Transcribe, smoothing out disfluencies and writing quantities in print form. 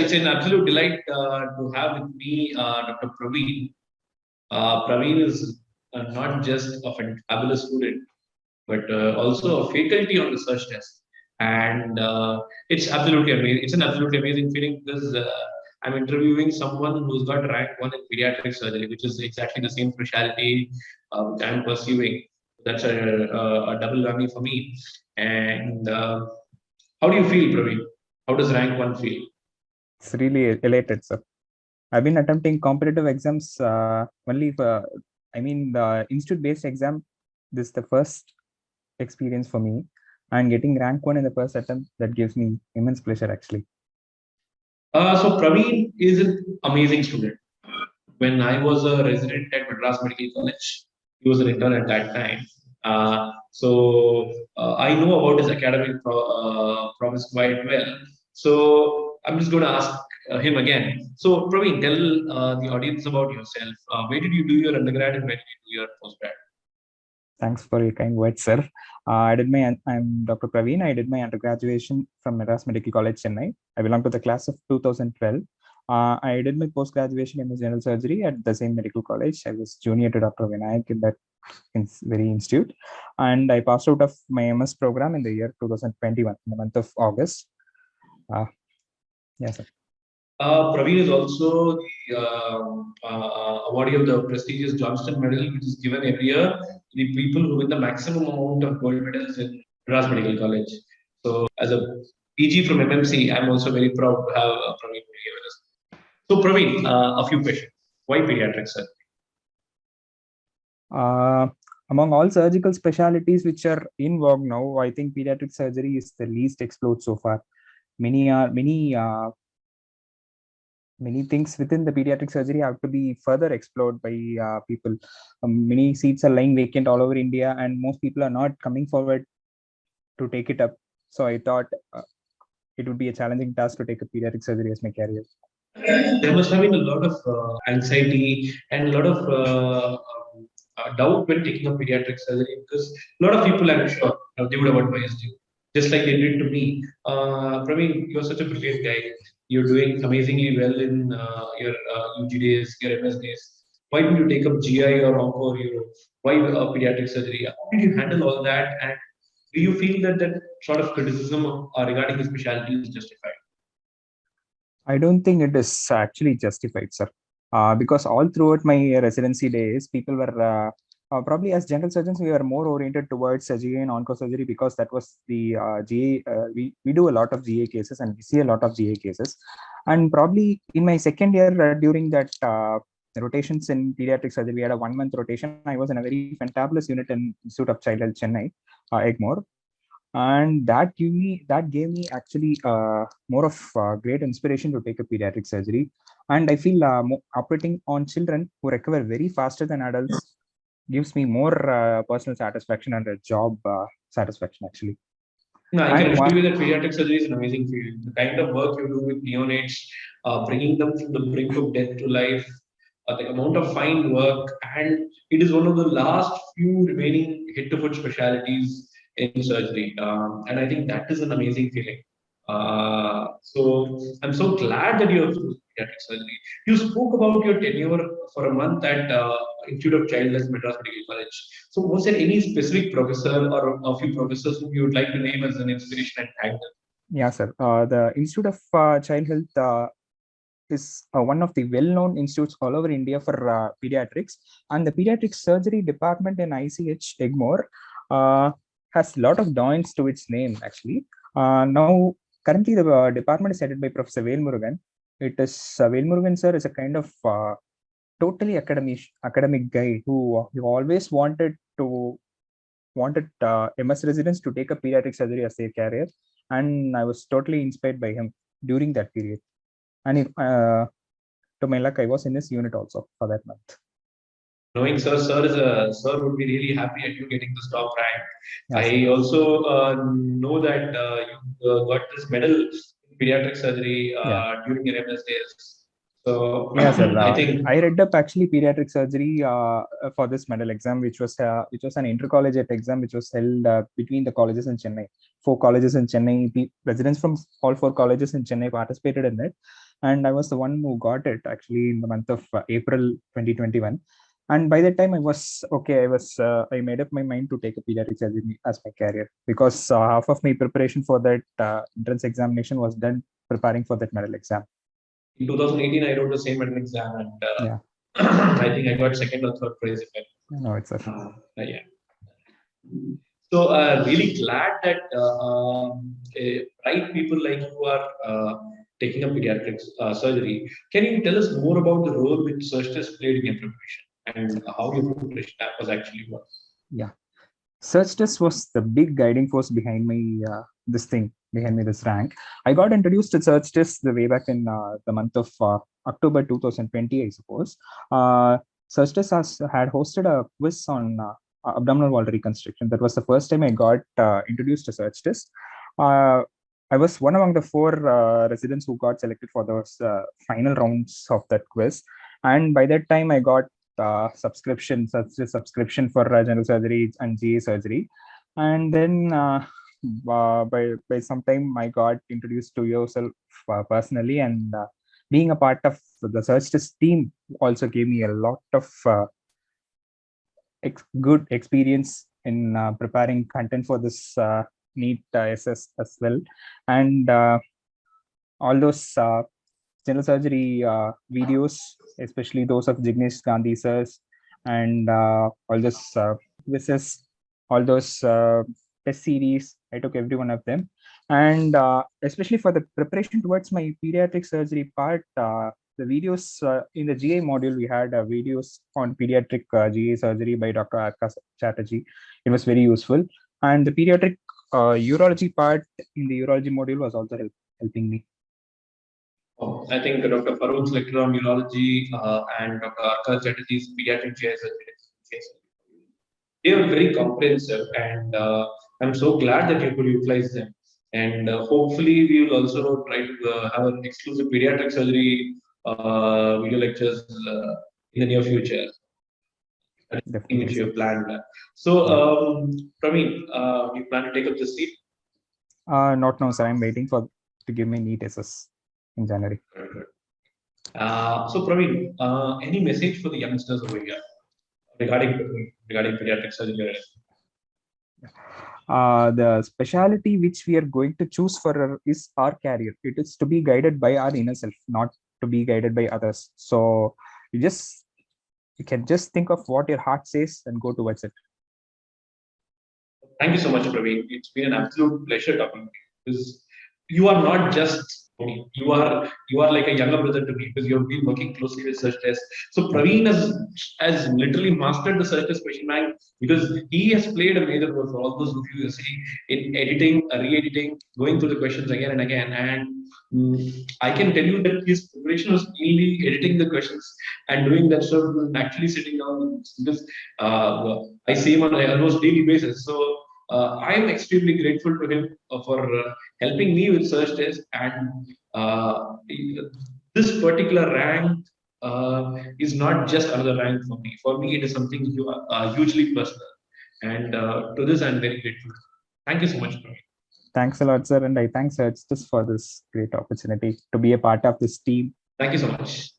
it's an absolute delight to have with me Dr. Praveen. Praveen is not just a fabulous student, but also a faculty on the search desk. And it's absolutely amazing. It's an absolutely amazing feeling because I'm interviewing someone who's got rank one in pediatric surgery, which is exactly the same specialty which I'm pursuing. That's a double whammy for me. And how do you feel, Praveen? How does rank one feel? It's really elated, sir. I've been attempting competitive exams only for, I mean, the institute-based exam. This is the first experience for me, and getting rank one in the first attempt, that gives me immense pleasure, actually. So Praveen is an amazing student. When I was a resident at Madras Medical College, he was an intern at that time. So I know about his academic promise quite well. So I'm just going to ask him again. So Praveen, tell the audience about yourself. Where did you do your undergrad and where did you do your postgrad? Thanks for your kind words, sir. I'm Dr. Praveen. I did my undergraduation from Madras Medical College, Chennai. I belong to the class of 2012. I did my post-graduation in general surgery at the same medical college. I was junior to Dr. Vinayak in that very institute. And I passed out of my MS program in the year 2021, in the month of August. Yes, sir. Praveen is also the awardee of the prestigious Johnston Medal, which is given every year to the people who win the maximum amount of gold medals in Madras Medical College. So, as a PG from MMC, I'm also very proud to have Praveen here with us. So, Praveen, a few questions. Why pediatrics, sir? Among all surgical specialties which are in vogue now, I think pediatric surgery is the least explored so far. Many things within the pediatric surgery have to be further explored by people. Many seats are lying vacant all over India, and most people are not coming forward to take it up. So I thought it would be a challenging task to take a pediatric surgery as my career. There must have been a lot of anxiety and a lot of doubt when taking up pediatric surgery because a lot of people, I'm sure, they would have advised you, just like they did to me. Praveen, you're such a brilliant guy. You're doing amazingly well in your UG days, your MS days. Why did you take up GI or onco or Euro? Why pediatric surgery? How did you handle all that? And do you feel that that sort of criticism regarding the specialty is justified? I don't think it is actually justified, sir. Because all throughout my residency days, people were probably as general surgeons, we were more oriented towards GA and onco surgery because that was the GA. We do a lot of GA cases and we see a lot of GA cases. And probably in my second year during that rotations in pediatric surgery, we had a 1 month rotation. I was in a very fantabulous unit in Institute of Child Health, Chennai, Egmore. And that gave me actually more of great inspiration to take a pediatric surgery. And I feel operating on children who recover very faster than adults gives me more personal satisfaction and a job satisfaction, actually. No, I can assure you that pediatric surgery is an amazing field. The kind of work you do with neonates, bringing them from the brink of death to life, the amount of fine work, and it is one of the last few remaining head-to-foot specialties in surgery. And I think that is an amazing feeling. So I'm so glad that you have chosen pediatric surgery. You spoke about your tenure for a month at Institute of Child Health, Madras Medical College. So was there any specific professor or a few professors whom you would like to name as an inspiration and thank them? Yeah, sir. The Institute of Child Health is one of the well-known institutes all over India for pediatrics, and the pediatric surgery department in ICH Egmore has a lot of joints to its name, actually. Now, currently, the department is headed by Professor Vel Murugan. It is Vel Murugan, sir, is a kind of totally academic guy who always wanted MS residents to take up pediatric surgery as their career, and I was totally inspired by him during that period. And to my luck, I was in his unit also for that month. Knowing sir would be really happy at you getting the top rank. Yes, I also know that you got this medal in pediatric surgery during your MS days. So yeah, sir. I think I read up actually pediatric surgery for this medal exam, which was an intercollegiate exam, which was held between the colleges in Chennai. 4 colleges in Chennai. Residents from all 4 colleges in Chennai participated in it, and I was the one who got it actually in the month of April 2021. And by that time, I was okay. I made up my mind to take a pediatric surgery as my career, because half of my preparation for that entrance examination was done preparing for that medal exam. In 2018, I wrote the same written exam, and Yeah, I think I got second or third prize. If no, it's a yeah. So really glad that bright people like you are taking up pediatrics surgery. Can you tell us more about the role which Surgeon played in your preparation and how your preparation was actually was? yeah. Search test was the big guiding force behind me. Behind me this rank. I got introduced to search test the way back in the month of October 2020, I suppose. Search test had hosted a quiz on abdominal wall reconstruction. That was the first time I got introduced to search test. I was one among the four residents who got selected for those final rounds of that quiz, and by that time I got such a subscription for general surgery and GA surgery, and then by some time I got introduced to yourself personally, and being a part of the search test team also gave me a lot of good experience in preparing content for this NEET SS as well, and all those general surgery videos, especially those of Jignesh Gandhi sirs, and all those quizzes, all those test series. I took every one of them, and especially for the preparation towards my pediatric surgery part, the videos in the GA module, we had videos on pediatric GA surgery by Dr. Arka Chatterjee. It was very useful, and the pediatric urology part in the urology module was also helping me. I think Dr. Farouk's lecture on urology and Dr. Arka Chatterjee's pediatric GI surgery, they are very comprehensive, and I'm so glad that you could utilize them. And hopefully, we will also try to have an exclusive pediatric surgery video lectures in the near future. Definitely, Which you sir. have planned. So, Praveen, you plan to take up this seat? Not now, sir. I'm waiting for to give me NEET SS in January. So, Praveen, any message for the youngsters over here regarding pediatric surgery? The specialty which we are going to choose for is our career. It is to be guided by our inner self, not to be guided by others. So you can just think of what your heart says and go towards it. Thank you so much, Praveen. It's been an absolute pleasure talking to you, because you are not just me. You are like a younger brother to me, because you have been working closely with search tests. So Praveen has literally mastered the search test question bank, because he has played a major role for all those of you see in editing, re-editing, going through the questions again and again. And I can tell you that his preparation was mainly editing the questions and doing that stuff, and actually sitting down, because I see him on an almost daily basis. So I'm extremely grateful to him for helping me with search test, and this particular rank is not just another rank for me. For me, it is something hugely personal, and to this I'm very grateful. Thank you so much, Praveen. Thanks a lot, sir, and I thank Search just for this great opportunity to be a part of this team. Thank you so much.